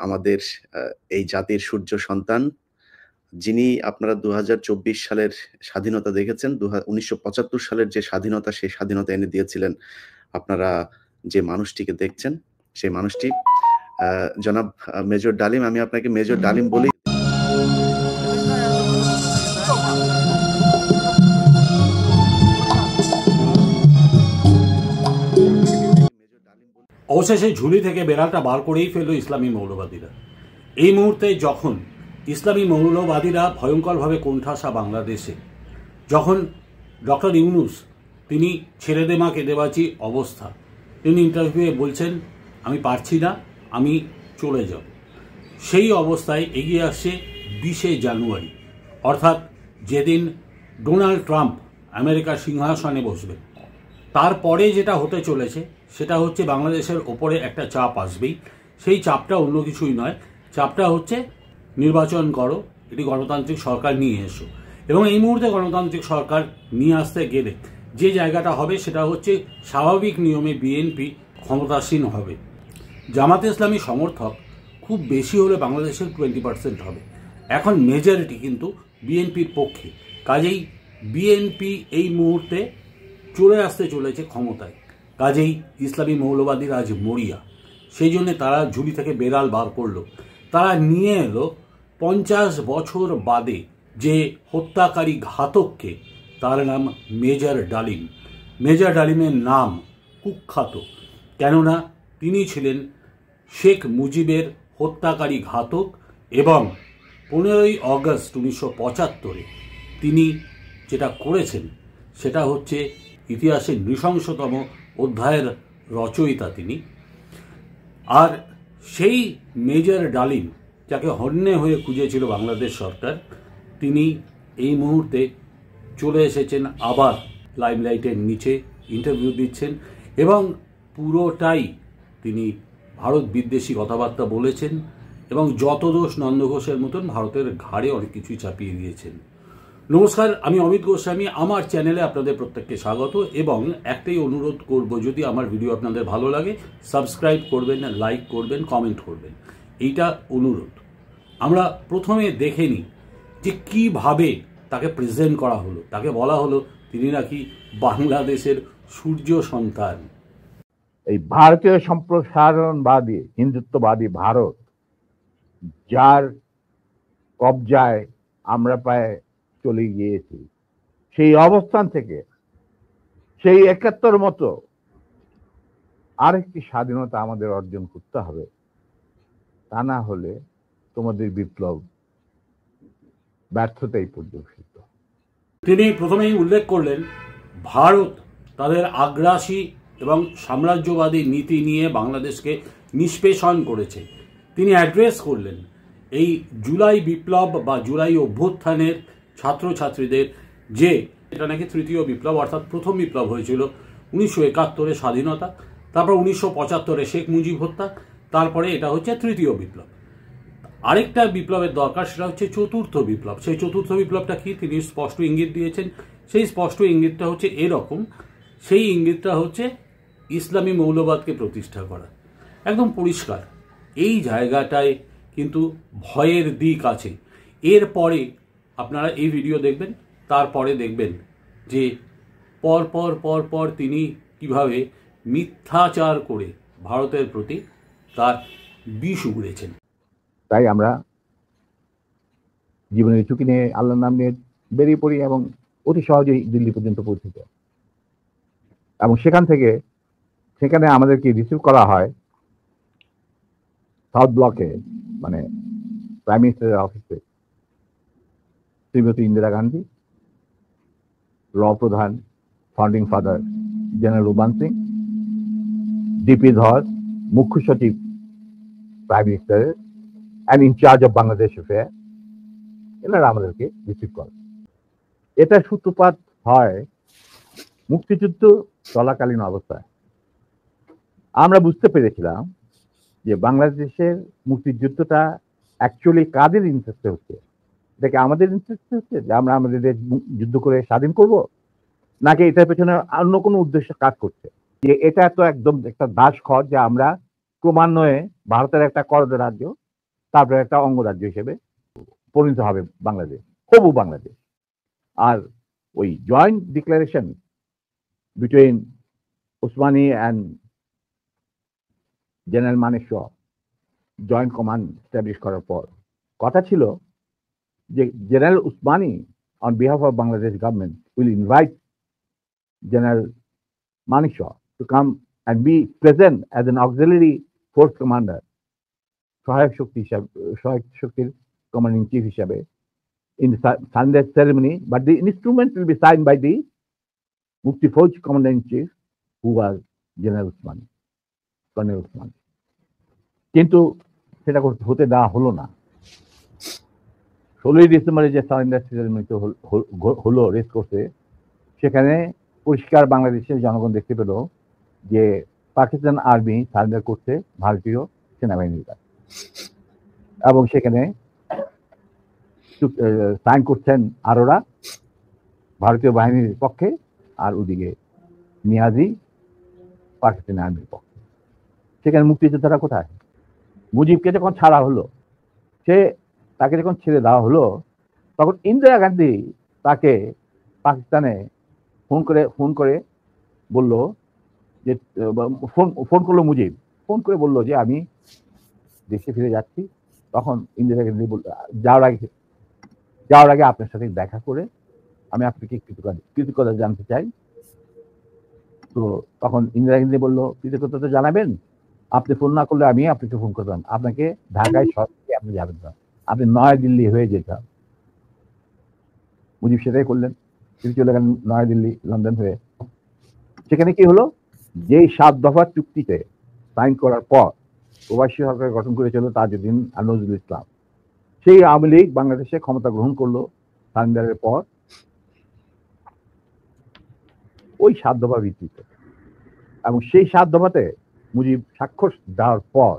আমাদের এই জাতির সূর্য সন্তান, যিনি আপনারা ২০২৪ সালের স্বাধীনতা দেখেছেন। ১৯৭৫ সালের যে স্বাধীনতা, সেই স্বাধীনতা এনে দিয়েছিলেন আপনারা যে মানুষটিকে দেখছেন, সেই মানুষটি জনাব মেজর ডালিম। আমি আপনাকে মেজর ডালিম বলি। অবশেষে ঝুলি থেকে বেড়ালটা বার করেই ফেলল ইসলামী মৌলবাদীরা। এই মুহূর্তে যখন ইসলামী মৌলবাদীরা ভয়ঙ্করভাবে কোণঠাসা বাংলাদেশে, যখন ডক্টর ইউনূস তিনি ছেড়ে দে মা কেঁদে বাঁচি অবস্থা, তিনি ইন্টারভিউয়ে বলছেন আমি পারছি না, আমি চলে যাব। সেই অবস্থায় এগিয়ে আসছে ২০শে জানুয়ারি, অর্থাৎ যেদিন ডোনাল্ড ট্রাম্প আমেরিকার সিংহাসনে বসবে। তারপরে যেটা হতে চলেছে সেটা হচ্ছে বাংলাদেশের ওপরে একটা চাপ আসবেই। সেই চাপটা অন্য কিছুই নয়, চাপটা হচ্ছে নির্বাচন করো, এটি গণতান্ত্রিক সরকার নিয়ে এসো। এবং এই মুহূর্তে গণতান্ত্রিক সরকার নিয়ে আসতে গেলে যে জায়গাটা হবে সেটা হচ্ছে স্বাভাবিক নিয়মে বিএনপি ক্ষমতাসীন হবে। জামাতে ইসলামী সমর্থক খুব বেশি হলে বাংলাদেশের 20% হবে। এখন মেজরিটি কিন্তু বিএনপির পক্ষে, কাজেই বিএনপি এই মুহূর্তে চলে আসতে চলেছে ক্ষমতায়। কাজেই ইসলামী মৌলবাদীরা আজ মরিয়া, সেই জন্য তারা ঝুলি থেকে বেড়াল বার করলো। তারা নিয়ে এলো 50 বছর বাদে যে হত্যাকারী ঘাতককে, তার নাম মেজর ডালিম। মেজর ডালিমের নাম কুখ্যাত, কেননা তিনি ছিলেন শেখ মুজিবের হত্যাকারী ঘাতক এবং 15ই অগস্ট 1975-এ তিনি যেটা করেছেন সেটা হচ্ছে ইতিহাসের নৃশংসতম অধ্যায়ের রচয়িতা তিনি। আর সেই মেজর ডালিম, যাকে হন্যে হয়ে খুঁজেছিল বাংলাদেশ সরকার, তিনি এই মুহূর্তে চলে এসেছেন আবার লাইমলাইটের নিচে, ইন্টারভিউ দিচ্ছেন এবং পুরোটাই তিনি ভারত বিদ্বেষী কথাবার্তা বলেছেন এবং যত দোষ নন্দঘোষের মতন ভারতের ঘাড়ে অনেক কিছুই চাপিয়ে দিয়েছেন। নমস্কার, আমি অমিত গোস্বামী। আমার চ্যানেলে আপনাদের প্রত্যেককে স্বাগত এবং একটাই অনুরোধ করব, যদি আমার ভিডিও আপনাদের ভালো লাগে সাবস্ক্রাইব করবেন, লাইক করবেন, কমেন্ট করবেন, এইটা অনুরোধ। আমরা প্রথমে দেখে নিই যে কিভাবে তাকে প্রেজেন্ট করা হলো। তাকে বলা হলো তিনি নাকি বাংলাদেশের সূর্য সন্তান। এই ভারতীয় সম্প্রসারণবাদী হিন্দুত্ববাদী ভারত, যার কবজায় আমরা প্রায় চলে গিয়েছি, সেই অবস্থান থেকে সেই 71 মতো আরেকটি স্বাধীনতা আমাদের অর্জন করতে হবে। তা না হলে তোমাদের বিপ্লব ব্যর্থতাই পর্যবেসিত। তিনি প্রথমেই উল্লেখ করলেন ভারত তাদের আগ্রাসী এবং সাম্রাজ্যবাদী নীতি নিয়ে বাংলাদেশকে নিষ্পেষণ করেছে। তিনি অ্যাড্রেস করলেন এই জুলাই বিপ্লব বা জুলাই অভ্যুত্থানের ছাত্রছাত্রীদের, যে এটা নাকি তৃতীয় বিপ্লব, অর্থাৎ প্রথম বিপ্লব হয়েছিল 1971-এ স্বাধীনতা, তারপর 1975-এ শেখ মুজিব হত্যা, তারপরে এটা হচ্ছে তৃতীয় বিপ্লব। আরেকটা বিপ্লবের দরকার, সেটা হচ্ছে চতুর্থ বিপ্লব। সেই চতুর্থ বিপ্লবটা কি তিনি স্পষ্ট ইঙ্গিত দিয়েছেন। সেই স্পষ্ট ইঙ্গিতটা হচ্ছে এরকম, সেই ইঙ্গিতটা হচ্ছে ইসলামী মৌলবাদকে প্রতিষ্ঠা করা। একদম পরিষ্কার এই জায়গাটায় কিন্তু ভয়ের দিক আছে। এরপরে আপনারা এই ভিডিও দেখবেন, তারপরে দেখবেন যে পর তিনি কিভাবে মিথ্যাচার করে ভারতের প্রতি তার বিষ উগড়েছেন। তাই আমরা জীবনের ঝুঁকি নিয়ে আল্লাহর নাম নিয়ে বেরিয়ে পড়ি এবং অতি সহজেই দিল্লি পর্যন্ত পৌঁছে যায়। এবং সেখানে আমাদেরকে রিসিভ করা হয় সাউথ ব্লকে, মানে প্রাইম মিনিস্টারের অফিসে, শ্রীমতী ইন্দিরা গান্ধী, র প্রধান founding father general Ruban Singh, DP Dhar, মুখ্য সচিব প্রাইম মিনিস্টারের and in charge of Bangladesh affair, এনারা আমাদেরকে রিসিভ করে। এটা সূত্রপাত হয় মুক্তিযুদ্ধ চলাকালীন অবস্থায়। আমরা বুঝতে পেরেছিলাম যে বাংলাদেশের মুক্তিযুদ্ধটা অ্যাকচুয়ালি কাদের ইন্টারেস্টে হচ্ছে। এটাকে আমাদের ইন্টারেস্টে হচ্ছে যে আমরা আমাদের দেশ যুদ্ধ করে স্বাধীন করব, নাকি এটার পেছনে অন্য কোনো উদ্দেশ্য কাজ করছে। যে এটা তো একদম একটা দাস খড়, যে আমরা ক্রমান্বয়ে ভারতের একটা করদ রাজ্য, তারপরে একটা অঙ্গরাজ্য হিসেবে পরিণত হবে বাংলাদেশ, হবু বাংলাদেশ। আর ওই joint declaration between Usmani and general Manekshaw joint command establish করার পর কথা ছিল যে general Usmani on behalf of Bangladesh government will invite general Manekshaw to come and be present as an auxiliary force commander, সহায়ক শক্তির commanding chief হিসাবে in the Sunday ceremony, but the instrument will be signed by the Mukti Fauj commanding chief, who was General Usmani, Colonel Usmani. কিন্তু সেটা হতে দেওয়া হলো না। 16 ডিসেম্বরে যে সারেন্ডার সেরেমনি হলো রেস কোর্সে, সেখানে পরিষ্কার বাংলাদেশের জনগণ দেখতে পেল যে পাকিস্তান আর্মি সারেন্ডার করছে ভারতীয় সেনাবাহিনীর কাছে, এবং সেখানে সাইন করছেন আরোরা ভারতীয় বাহিনীর পক্ষে, আর ওদিকে নিয়াজি পাকিস্তানি আর্মির পক্ষে। সেখানে মুক্তিযোদ্ধারা কোথায়? মুজিবকে যখন ছাড়া হলো, তাকে যখন ছেড়ে দেওয়া হলো, তখন ইন্দিরা গান্ধী তাকে পাকিস্তানে ফোন করে বলল যে, ফোন করলো মুজিব, ফোন করে বলল যে আমি দেশে ফিরে যাচ্ছি। তখন ইন্দিরা গান্ধী বলল, যাওয়ার আগে আপনার সাথে দেখা করে আমি আপনাকে কৃতজ্ঞতা জানতে চাই। তো তখন ইন্দিরা গান্ধী বলল, কৃতজ্ঞতা তো জানাবেন, আপনি ফোন না করলে আমি আপনাকে ফোন করতাম, আপনাকে ঢাকায় সরাসরি আপনি যাবেন না, আপনি নয়াদিল্লি হয়ে যেতাম। মুজিব সেটাই করলেন, তিনি চলে গেলেন নয়াদিল্লি, লন্ডন হয়ে। সেখানে কি হলো, যে 7 দফা চুক্তিতে সাইন করার পর প্রবাসী সরকার গঠন করেছিল তাজউদ্দিন আর নজরুল ইসলাম, সেই আওয়ামী লীগ বাংলাদেশে ক্ষমতা গ্রহণ করলো সারেন্ডারের পর ওই 7 দফা ভিত্তিতে, এবং সেই 7 দফাতে মুজিব স্বাক্ষর দেওয়ার পর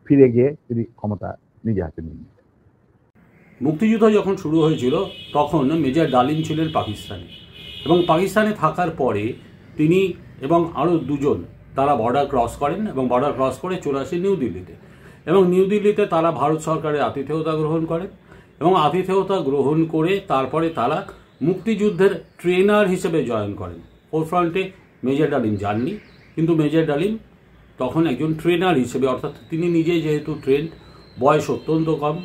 ফিরে গিয়ে তিনি ক্ষমতা নিজে হাতে নিয়ে। মুক্তিযুদ্ধ যখন শুরু হয়েছিল তখন মেজর ডালিম ছিলেন পাকিস্তানে, এবং পাকিস্তানে থাকার পরে তিনি এবং আরও 2 জন তারা বর্ডার ক্রস করেন, এবং বর্ডার ক্রস করে চলে আসেন নিউ দিল্লিতে, এবং নিউ দিল্লিতে তারা ভারত সরকারের আতিথেয়তা গ্রহণ করেন, এবং আতিথেয়তা গ্রহণ করে তারপরে তারা মুক্তিযুদ্ধের ট্রেনার হিসেবে জয়েন করেন। ফোরফ্রন্টে মেজর ডালিম যাননি, কিন্তু মেজর ডালিম তখন একজন ট্রেনার হিসেবে, অর্থাৎ তিনি নিজে যেহেতু ট্রেন্ড, বয়স অত্যন্ত কম,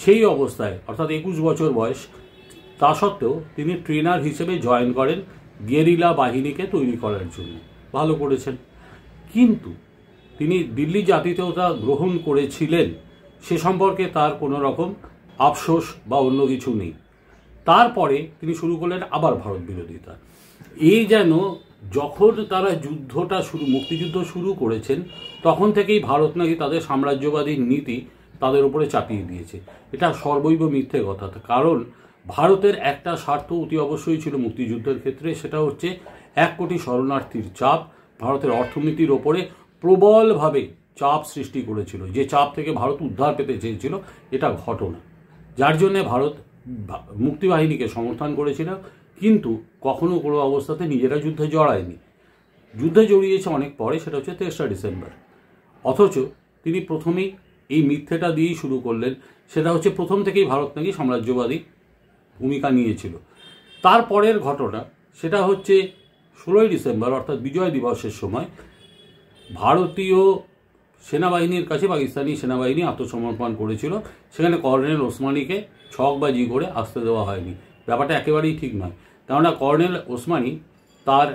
সেই অবস্থায় অর্থাৎ 21 বছর বয়স, তা সত্ত্বেও তিনি ট্রেনার হিসেবে জয়েন করেন গেরিলা বাহিনীকে তৈরি করার জন্য। ভালো করেছেন, কিন্তু তিনি দিল্লি জাতীয়তা গ্রহণ করেছিলেন সে সম্পর্কে তার কোনো রকম আফসোস বা অন্য কিছু নেই। তারপরে তিনি শুরু করলেন আবার ভারত বিরোধিতা। এই যেন যখন তারা মুক্তিযুদ্ধ শুরু করেছেন তখন থেকেই ভারত নাকি তাদের সাম্রাজ্যবাদী নীতি তাদের উপরে চাপিয়ে দিয়েছে। এটা সর্বৈব মিথ্যে কথা। কারণ ভারতের একটা স্বার্থ অতি অবশ্যই ছিল মুক্তিযুদ্ধের ক্ষেত্রে, সেটা হচ্ছে 1 কোটি শরণার্থীর চাপ ভারতের অর্থনীতির ওপরে প্রবলভাবে চাপ সৃষ্টি করেছিল, যে চাপ থেকে ভারত উদ্ধার পেতে চেয়েছিল, এটা ঘটনা। যার জন্য ভারত মুক্তিবাহিনীকে সমর্থন করেছিল, কিন্তু কখনো কোনো অবস্থাতে নিজেরা যুদ্ধে জড়ায়নি। যুদ্ধে জড়িয়েছে অনেক পরে, সেটা হচ্ছে 23 ডিসেম্বর। অথচ তিনি প্রথমেই এই মিথ্যেটা দিয়েই শুরু করলেন, সেটা হচ্ছে প্রথম থেকেই ভারত নাকি সাম্রাজ্যবাদী ভূমিকা নিয়েছিল। তারপরের ঘটনা সেটা হচ্ছে 16 ডিসেম্বর অর্থাৎ বিজয় দিবসের সময় ভারতীয় সেনাবাহিনীর কাছে পাকিস্তানি সেনাবাহিনী আত্মসমর্পণ করেছিল। সেখানে কর্নেল ওসমানীকে ছকবাজি করে আসতে দেওয়া হয়নি। ব্যাপারটা একেবারেই ঠিক নয়, কেননা কর্নেল ওসমানী তার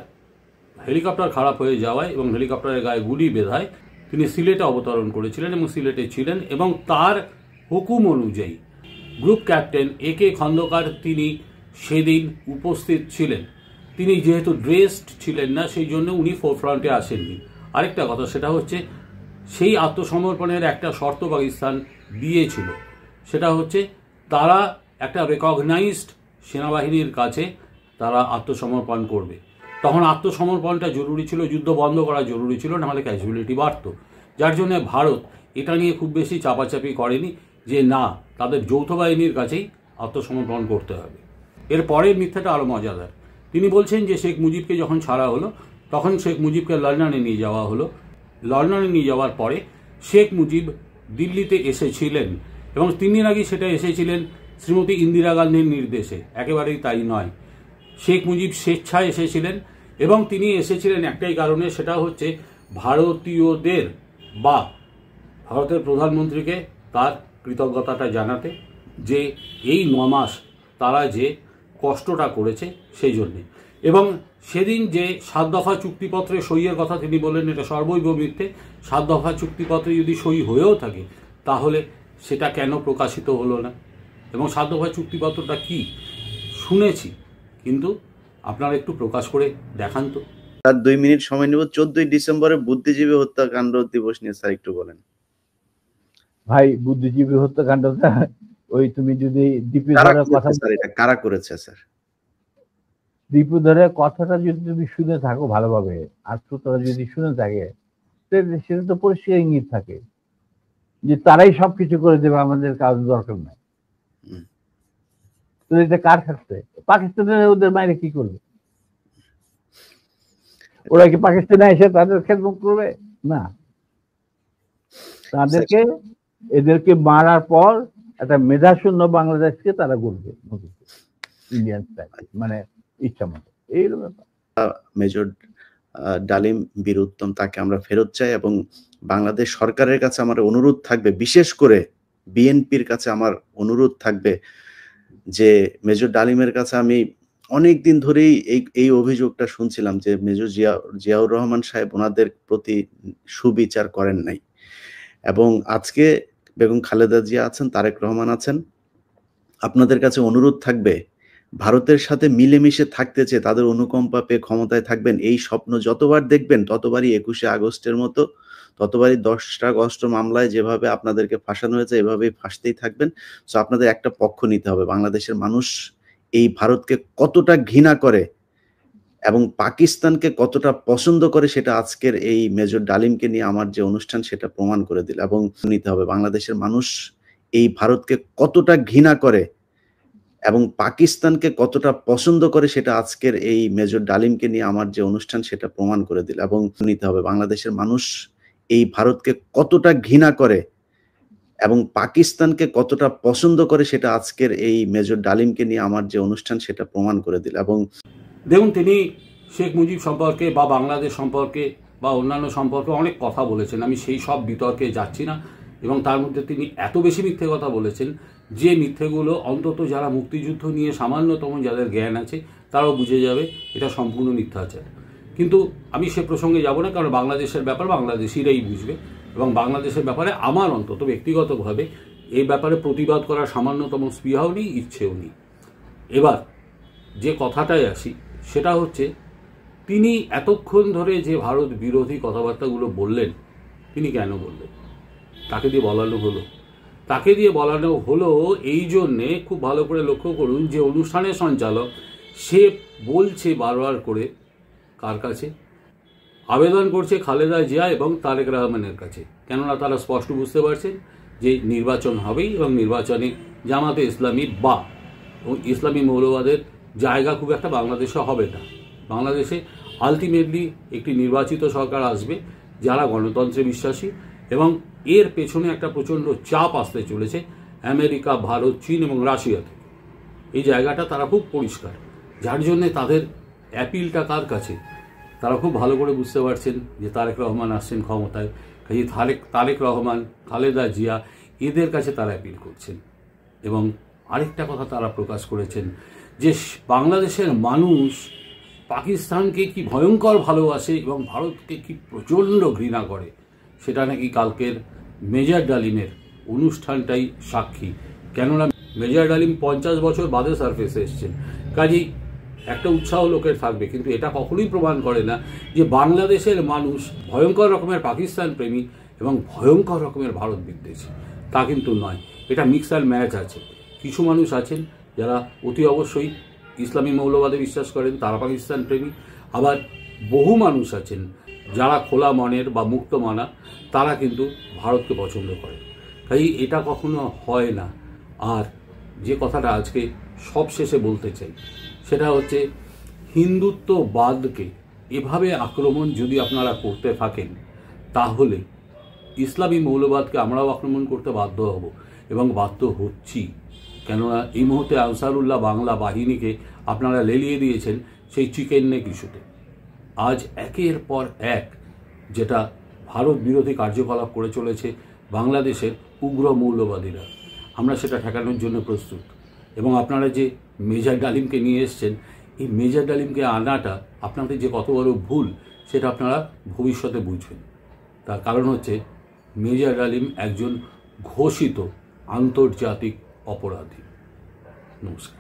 হেলিকপ্টার খারাপ হয়ে যাওয়ায় এবং হেলিকপ্টারের গায়ে গুলি বেঁধায় তিনি সিলেটে অবতরণ করেছিলেন এবং সিলেটে ছিলেন, এবং তার হুকুম অনুযায়ী গ্রুপ ক্যাপ্টেন AK খন্দকার তিনি সেদিন উপস্থিত ছিলেন। তিনি যেহেতু ড্রেসড ছিলেন না, সেই জন্য উনি ফোরফ্রন্টে আসেননি। আরেকটা কথা, সেটা হচ্ছে সেই আত্মসমর্পণের একটা শর্ত পাকিস্তান দিয়েছিল, সেটা হচ্ছে তারা একটা রেকগনাইজড সেনাবাহিনীর কাছে তারা আত্মসমর্পণ করবে। তখন আত্মসমর্পণটা জরুরি ছিল, যুদ্ধ বন্ধ করা জরুরি ছিল, নাহলে ক্যাজুয়ালিটি বাড়ত। যার জন্য ভারত এটা নিয়ে খুব বেশি চাপাচাপি করেনি যে না, তাদের যৌথ বাহিনীর কাছেই আত্মসমর্পণ করতে হবে। এর পরের মিথ্যাটা আরও মজাদার। তিনি বলছেন যে শেখ মুজিবকে যখন ছাড়া হলো তখন শেখ মুজিবকে লন্ডনে নিয়ে যাওয়া হলো। লন্ডনে নিয়ে যাওয়ার পরে শেখ মুজিব দিল্লিতে এসেছিলেন এবং 3 দিন আগে সেটা এসেছিলেন শ্রীমতী ইন্দিরা গান্ধীর নির্দেশে। একেবারেই তাই নয়, শেখ মুজিব স্বেচ্ছায় এসেছিলেন এবং তিনি এসেছিলেন একটাই কারণে, সেটা হচ্ছে ভারতীয়দের বা ভারতের প্রধানমন্ত্রীকে তার কৃতজ্ঞতাটা জানাতে, যে এই 9 মাস তারা যে কষ্টটা করেছে সেই জন্যে। এবং সেদিন যে 7 দফা চুক্তিপত্রে সইয়ের কথা তিনি বললেন, এটা সর্বৈব মিথ্যে। 7 দফা চুক্তিপত্রে যদি সই হয়েও থাকে তাহলে সেটা কেন প্রকাশিত হলো না? এবং 7 দফা চুক্তিপত্রটা কি শুনেছি, কিন্তু আপনারা একটু প্রকাশ করে দেখান তো। তার 2 মিনিট সময় নেব। 14ই ডিসেম্বরে বুদ্ধিজীবী হত্যাকাণ্ড দিবস নিয়ে স্যার একটু বলেন। ভাই, বুদ্ধিজীবী হত্যাকাণ্ডটা ওই তুমি যদি দীপুধরের কথা, স্যার এটা কারা করেছে স্যার? দীপুধরের কথাটা যদি তুমি শুনে থাকো ভালোভাবে, আর শ্রোতারা যদি শুনে থাকে, সেটা তো পরিষ্কার ইঙ্গিত থাকে যে তারাই সবকিছু করে দেবে, আমাদের কাজ দরকার নাই। তো এটা কার ক্ষেত্রে? পাকিস্তানের ওদের বাইরে কি করবে? ওরা কি পাকিস্তানে এসে তাদের খেদমত করবে? না, তাদেরকে এদেরকে মারার পর একটা মেধাশূন্য বাংলাদেশকে তারা গড়বে ইন্ডিয়ান স্টাইল, মানে ইচ্ছা মতো। এইরকম ব্যাপার। মেজর ডালিম বীর উত্তম, তাকে আমরা ফেরত চাই এবং বাংলাদেশ সরকারের কাছে আমার অনুরোধ থাকবে, বিশেষ করে বিএনপির কাছে আমার অনুরোধ থাকবে যে মেজর ডালিমের কাছে আমি অনেক দিন ধরেই এই অভিযোগটা শুনছিলাম যে মেজর জিয়াউর রহমান সাহেব ওনাদের প্রতি সুবিচার করেন নাই। এবং আজকে বেগম খালেদা জিয়া আছেন, তারেক রহমান আছেন, আপনাদের কাছে অনুরোধ থাকবে ভারতের সাথে মিলেমিশে থাকতে চেয়ে তাদের অনুকম্পা পেয়ে ক্ষমতায় থাকবেন। এই স্বপ্ন যতবার দেখবেন ততবারই 21শে আগস্টের মতো, ততবারই 10টা আগস্ট মামলায় যেভাবে আপনাদেরকে ফাঁসানো হয়েছে এভাবেই ফাঁসতেই থাকবেন। সো আপনাদের একটা পক্ষ নিতে হবে। বাংলাদেশের মানুষ এই ভারতকে কতটা ঘৃণা করে এবং পাকিস্তানকে কতটা পছন্দ করে সেটা আজকের এই মেজর ডালিমকে নিয়ে আমার যে অনুষ্ঠান সেটা প্রমাণ করে দিল। এবং নিতে হবে বাংলাদেশের মানুষ এই ভারতকে কতটা ঘৃণা করে এবং পাকিস্তানকে কতটা পছন্দ করে সেটা আজকের এই মেজর ডালিমকে নিয়ে আমার যে অনুষ্ঠান সেটা প্রমাণ করে দিল। এবং নিতে হবে বাংলাদেশের মানুষ এই ভারতকে কতটা ঘৃণা করে এবং পাকিস্তানকে কতটা পছন্দ করে সেটা আজকের এই মেজর ডালিমকে নিয়ে আমার যে অনুষ্ঠান সেটা প্রমাণ করে দিল। এবং দেখুন, তিনি শেখ মুজিব সম্পর্কে বা বাংলাদেশ সম্পর্কে বা অন্যান্য সম্পর্কে অনেক কথা বলেছেন, আমি সেই সব বিতর্কে যাচ্ছি না। এবং তার মধ্যে তিনি এত বেশি মিথ্যে কথা বলেছেন যে মিথ্যেগুলো অন্তত যারা মুক্তিযুদ্ধ নিয়ে সামান্যতম যাদের জ্ঞান আছে তারাও বুঝে যাবে এটা সম্পূর্ণ মিথ্যাচার। কিন্তু আমি সে প্রসঙ্গে যাব না, কারণ বাংলাদেশের ব্যাপার বাংলাদেশিরাই বুঝবে। এবং বাংলাদেশের ব্যাপারে আমার অন্তত ব্যক্তিগতভাবে এই ব্যাপারে প্রতিবাদ করার সামান্যতম স্পৃহাও নেই, ইচ্ছেও নেই। এবার যে কথাটায় আসি সেটা হচ্ছে, তিনি এতক্ষণ ধরে যে ভারত বিরোধী কথাবার্তাগুলো বললেন, তিনি কেন বললেন? তাকে দিয়ে বলানো হলো এই জন্যে, খুব ভালো করে লক্ষ্য করুন যে অনুষ্ঠানের সঞ্চালক সে বলছে বারবার করে কার কাছে? আবেদন করছে খালেদা জিয়া এবং তারেক রহমানের কাছে। কেননা তারা স্পষ্ট বুঝতে পারছেন যে নির্বাচন হবেই এবং নির্বাচনে জামাতে ইসলামী বা ইসলামী মৌলবাদের জায়গা খুব একটা বাংলাদেশে হবে না। বাংলাদেশে আলটিমেটলি একটি নির্বাচিত সরকার আসবে যারা গণতন্ত্রে বিশ্বাসী, এবং এর পেছনে একটা প্রচণ্ড চাপ আসতে চলেছে আমেরিকা, ভারত, চীন এবং রাশিয়া থেকে। এই জায়গাটা তারা খুব পরিষ্কার, যার জন্যে তাদের অ্যাপিলটা কার কাছে? তারা খুব ভালো করে বুঝতে পারছেন যে তারেক রহমান আসছেন ক্ষমতায়, কাজে তারেক রহমান, খালেদা জিয়া এদের কাছে তারা অ্যাপিল করছেন। এবং আরেকটা কথা তারা প্রকাশ করেছেন যে বাংলাদেশের মানুষ পাকিস্তানকে কি ভয়ঙ্কর ভালোবাসে এবং ভারতকে কি প্রচণ্ড ঘৃণা করে, সেটা নাকি কালকের মেজর ডালিমের অনুষ্ঠানটাই সাক্ষী। কেননা মেজর ডালিম 50 বছর বাদে সারফেসে এসছেন, কাজেই একটা উৎসাহ লোকের থাকবে। কিন্তু এটা কখনোই প্রমাণ করে না যে বাংলাদেশের মানুষ ভয়ঙ্কর রকমের পাকিস্তান প্রেমী এবং ভয়ঙ্কর রকমের ভারত বিদ্বেষী, তা কিন্তু নয়। এটা মিক্স অ্যান্ড ম্যাচ আছে। কিছু মানুষ আছেন যারা অতি অবশ্যই ইসলামী মৌলবাদে বিশ্বাস করেন, তারা পাকিস্তান প্রেমী। আবার বহু মানুষ আছেন যারা খোলা মনের বা মুক্ত মানা, তারা কিন্তু ভারতকে পছন্দ করে। তাই এটা কখনো হয় না। আর যে কথাটা আজকে সব শেষে বলতে চাই সেটা হচ্ছে, হিন্দুত্ববাদকে এভাবে আক্রমণ যদি আপনারা করতে থাকেন তাহলে ইসলামী মৌলবাদকে আমরাও আক্রমণ করতে বাধ্য হব এবং বাধ্য হচ্ছি। কেননা এই মুহূর্তে আনসারুল্লাহ বাংলা বাহিনীকে আপনারা লেলিয়ে দিয়েছেন সেই চিকেন নেক ইস্যুতে। আজ একের পর এক যেটা ভারত বিরোধী কার্যকলাপ করে চলেছে বাংলাদেশের উগ্র মৌলবাদীরা, আমরা সেটা ঠেকানোর জন্য প্রস্তুত। এবং আপনারা যে মেজর ডালিমকে নিয়ে এসছেন, এই মেজর ডালিমকে আনাটা আপনাদের যে কত বড় ভুল সেটা আপনারা ভবিষ্যতে বুঝবেন। তার কারণ হচ্ছে মেজর ডালিম একজন ঘোষিত আন্তর্জাতিক অপরাধী। নমস্কার।